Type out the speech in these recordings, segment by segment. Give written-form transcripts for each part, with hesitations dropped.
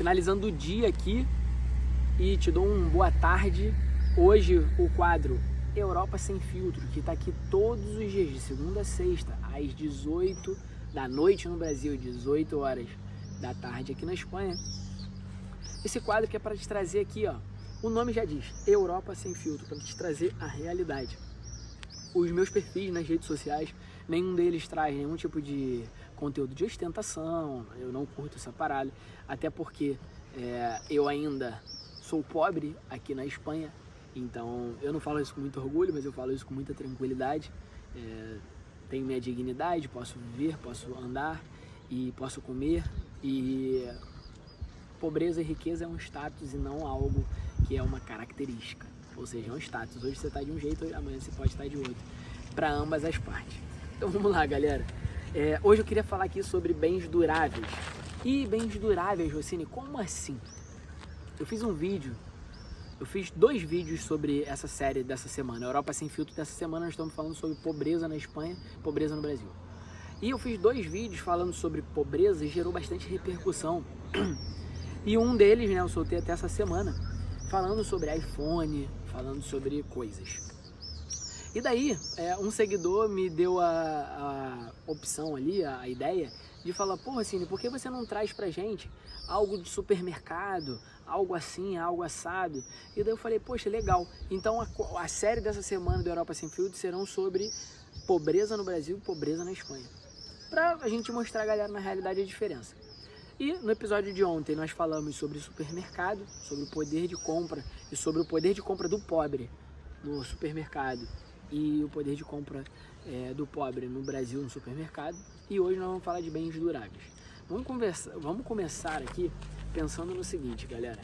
finalizando o dia aqui e te dou um boa tarde. Hoje o quadro Europa Sem Filtro, que está aqui todos os dias, de segunda a sexta, às 18 da noite no Brasil, 18 horas da tarde aqui na Espanha. Esse quadro que é para te trazer aqui, ó, o nome já diz, Europa Sem Filtro, para te trazer a realidade. Os meus perfis nas redes sociais, nenhum deles traz nenhum tipo de conteúdo de ostentação, eu não curto essa parada, até porque eu ainda sou pobre aqui na Espanha, então eu não falo isso com muito orgulho, mas eu falo isso com muita tranquilidade. Tenho minha dignidade, posso viver, posso andar e posso comer, e pobreza e riqueza é um status e não algo que é uma característica, ou seja, é um status. Hoje você está de um jeito, amanhã você pode estar de outro, para ambas as partes. Então vamos lá, galera. Hoje eu queria falar aqui sobre bens duráveis. E bens duráveis, Rossini, como assim? Eu fiz dois vídeos sobre essa série dessa semana, Europa Sem Filtro. Dessa semana nós estamos falando sobre pobreza na Espanha, pobreza no Brasil. E eu fiz dois vídeos falando sobre pobreza e gerou bastante repercussão. E um deles, né, eu soltei até essa semana, falando sobre iPhone, falando sobre coisas. E daí, um seguidor me deu a opção ali, a ideia, de falar, porra, Cine, por que você não traz pra gente algo de supermercado, algo assim, algo assado? E daí eu falei, poxa, legal. Então a série dessa semana do Europa Sem Filtro serão sobre pobreza no Brasil e pobreza na Espanha. Pra a gente mostrar a galera na realidade a diferença. E no episódio de ontem nós falamos sobre supermercado, sobre o poder de compra e sobre o poder de compra do pobre no supermercado e o poder de compra do pobre no Brasil no supermercado. E hoje nós vamos falar de bens duráveis. Vamos começar aqui pensando no seguinte, galera.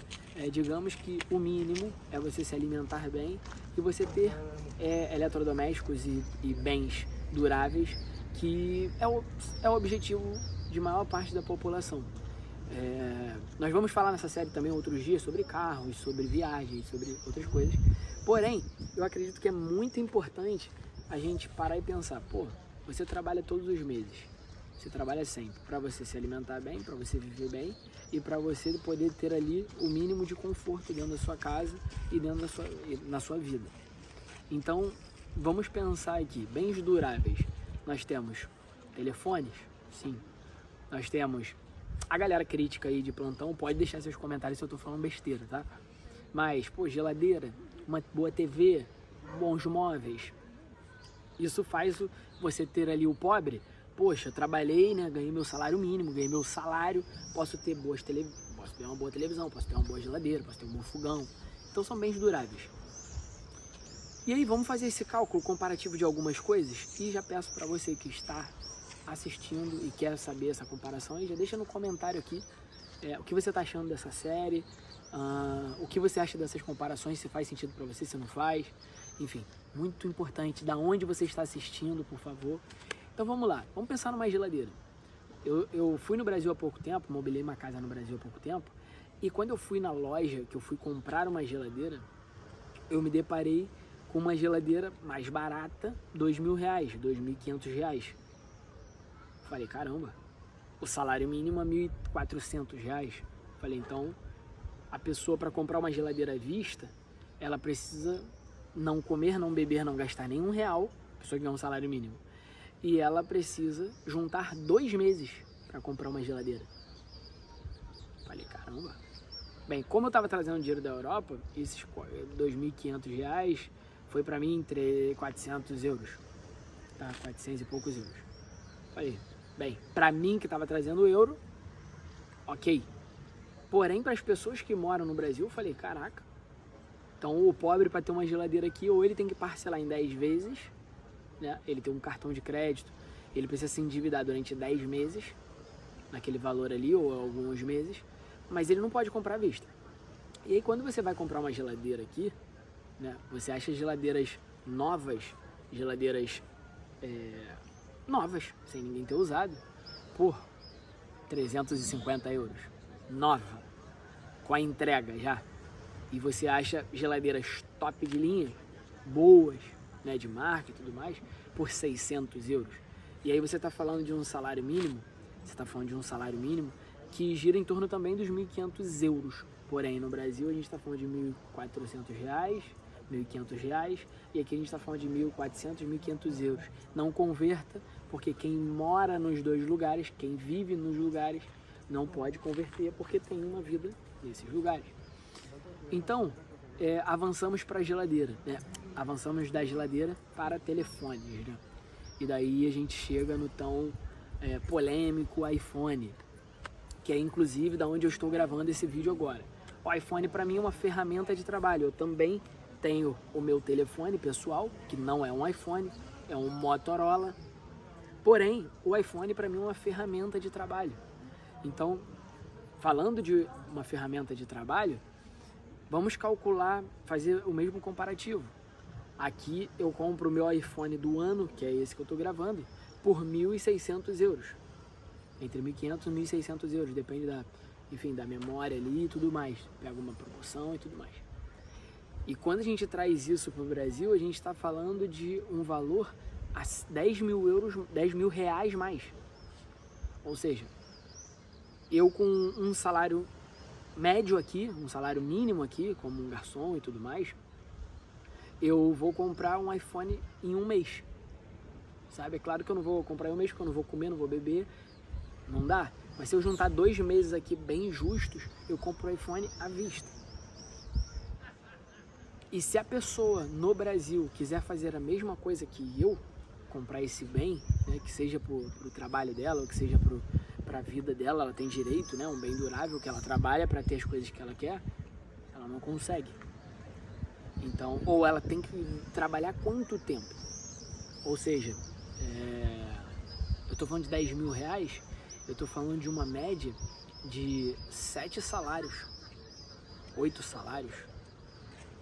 Digamos que o mínimo é você se alimentar bem e você ter eletrodomésticos e bens duráveis, que é o objetivo de maior parte da população. Nós vamos falar nessa série também outros dias sobre carros, sobre viagens, sobre outras coisas. Porém, eu acredito que é muito importante a gente parar e pensar, pô, você trabalha todos os meses, você trabalha sempre para você se alimentar bem, para você viver bem e para você poder ter ali o mínimo de conforto dentro da sua casa e dentro na sua vida. Então, vamos pensar aqui, bens duráveis. Nós temos telefones, sim. Nós temos a galera crítica aí de plantão, pode deixar seus comentários se eu tô falando besteira, tá? Mas, pô, geladeira, uma boa TV, bons móveis. Isso faz você ter ali o pobre, poxa, trabalhei, né, ganhei meu salário mínimo, ganhei meu salário, posso ter posso ter uma boa televisão, posso ter uma boa geladeira, posso ter um bom fogão. Então são bens duráveis. E aí vamos fazer esse cálculo comparativo de algumas coisas e já peço para você que está assistindo e quer saber essa comparação, aí já deixa no comentário aqui o que você está achando dessa série, o que você acha dessas comparações, se faz sentido para você, se não faz, enfim, muito importante, da onde você está assistindo, por favor. Então vamos lá, vamos pensar numa geladeira. Eu fui no Brasil há pouco tempo, mobilei uma casa no Brasil há pouco tempo, e quando eu fui na loja, que eu fui comprar uma geladeira, eu me deparei com uma geladeira mais barata, R$2.000, R$2.500. Falei, caramba, o salário mínimo é R$1.400. Falei, então, a pessoa para comprar uma geladeira à vista, ela precisa não comer, não beber, não gastar nenhum real, a pessoa que ganha um salário mínimo. E ela precisa juntar 2 meses para comprar uma geladeira. Falei, caramba. Bem, como eu estava trazendo dinheiro da Europa, esses R$2.500 foi para mim entre 400 euros, tá? 400 e poucos euros. Falei, bem, para mim que estava trazendo euro, ok. Porém, para as pessoas que moram no Brasil, eu falei, caraca. Então, o pobre, para ter uma geladeira aqui, ou ele tem que parcelar em 10 vezes, né? Ele tem um cartão de crédito, ele precisa se endividar durante 10 meses, naquele valor ali, ou alguns meses, mas ele não pode comprar à vista. E aí, quando você vai comprar uma geladeira aqui, né, você acha geladeiras novas, novas, sem ninguém ter usado, por 350 euros, nova, com a entrega já. E você acha geladeiras top de linha, boas, né, de marca e tudo mais, por 600 euros. E aí você está falando de um salário mínimo, que gira em torno também dos 1.500 euros. Porém, no Brasil a gente está falando de R$ 1.400, R$ 1.500, e aqui a gente está falando de 1.400, 1.500 euros. Não converta, porque quem mora nos dois lugares, quem vive nos lugares, não pode converter porque tem uma vida nesses lugares. Então, avançamos para a geladeira, né? Avançamos da geladeira para telefones, né? E daí a gente chega no tão polêmico iPhone, que é inclusive da onde eu estou gravando esse vídeo agora. O iPhone para mim é uma ferramenta de trabalho. Eu também tenho o meu telefone pessoal, que não é um iPhone, é um Motorola. Porém, o iPhone para mim é uma ferramenta de trabalho. Então, falando de uma ferramenta de trabalho, vamos calcular, fazer o mesmo comparativo. Aqui eu compro o meu iPhone do ano, que é esse que eu estou gravando, por 1.600 euros. Entre 1.500 e 1.600 euros, depende da memória ali e tudo mais. Pega uma promoção e tudo mais. E quando a gente traz isso para o Brasil, a gente está falando de um valor a 10 mil euros, 10 mil reais mais. Ou seja, eu com um salário médio aqui, um salário mínimo aqui, como um garçom e tudo mais, eu vou comprar um iPhone em um mês. Sabe? É claro que eu não vou comprar em um mês porque eu não vou comer, não vou beber, não dá. Mas se eu juntar 2 meses aqui bem justos, eu compro o iPhone à vista. E se a pessoa no Brasil quiser fazer a mesma coisa que eu, comprar esse bem, né, que seja pro trabalho dela, ou que seja pra vida dela, ela tem direito, né, um bem durável que ela trabalha para ter as coisas que ela quer, ela não consegue. Então, ou ela tem que trabalhar quanto tempo? Ou seja, eu tô falando de 10 mil reais, eu tô falando de uma média de 7 salários, 8 salários.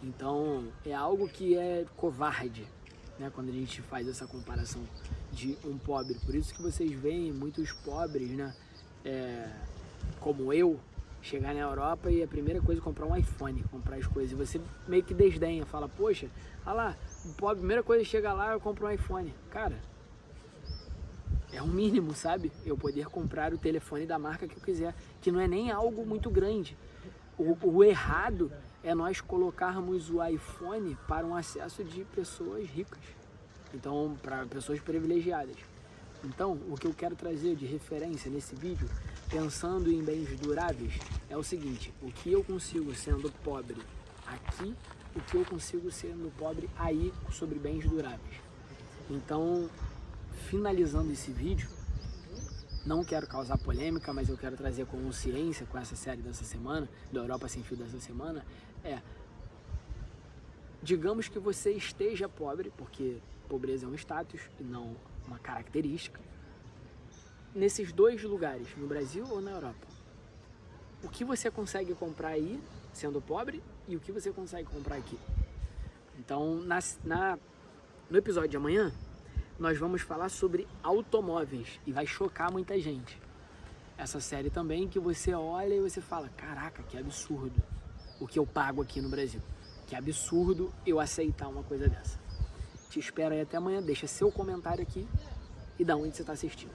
Então, é algo que é covarde, né, quando a gente faz essa comparação de um pobre. Por isso que vocês veem muitos pobres, né, como eu, chegar na Europa e a primeira coisa é comprar um iPhone, comprar as coisas. E você meio que desdenha, fala, poxa, olha lá, o pobre, a primeira coisa que chega lá, eu compro um iPhone. Cara, é o mínimo, sabe? Eu poder comprar o telefone da marca que eu quiser, que não é nem algo muito grande. O errado é nós colocarmos o iPhone para um acesso de pessoas ricas, então para pessoas privilegiadas. Então, o que eu quero trazer de referência nesse vídeo, pensando em bens duráveis, é o seguinte: o que eu consigo sendo pobre aqui, o que eu consigo sendo pobre aí sobre bens duráveis. Então, finalizando esse vídeo, não quero causar polêmica, mas eu quero trazer consciência com essa série dessa semana, da Europa Sem Fio dessa semana, digamos que você esteja pobre, porque pobreza é um status e não uma característica, nesses dois lugares, no Brasil ou na Europa. O que você consegue comprar aí, sendo pobre, e o que você consegue comprar aqui. Então, no episódio de amanhã, nós vamos falar sobre automóveis e vai chocar muita gente. Essa série também que você olha e você fala, caraca, que absurdo o que eu pago aqui no Brasil. Que absurdo eu aceitar uma coisa dessa. Te espero aí até amanhã, deixa seu comentário aqui e da onde você está assistindo.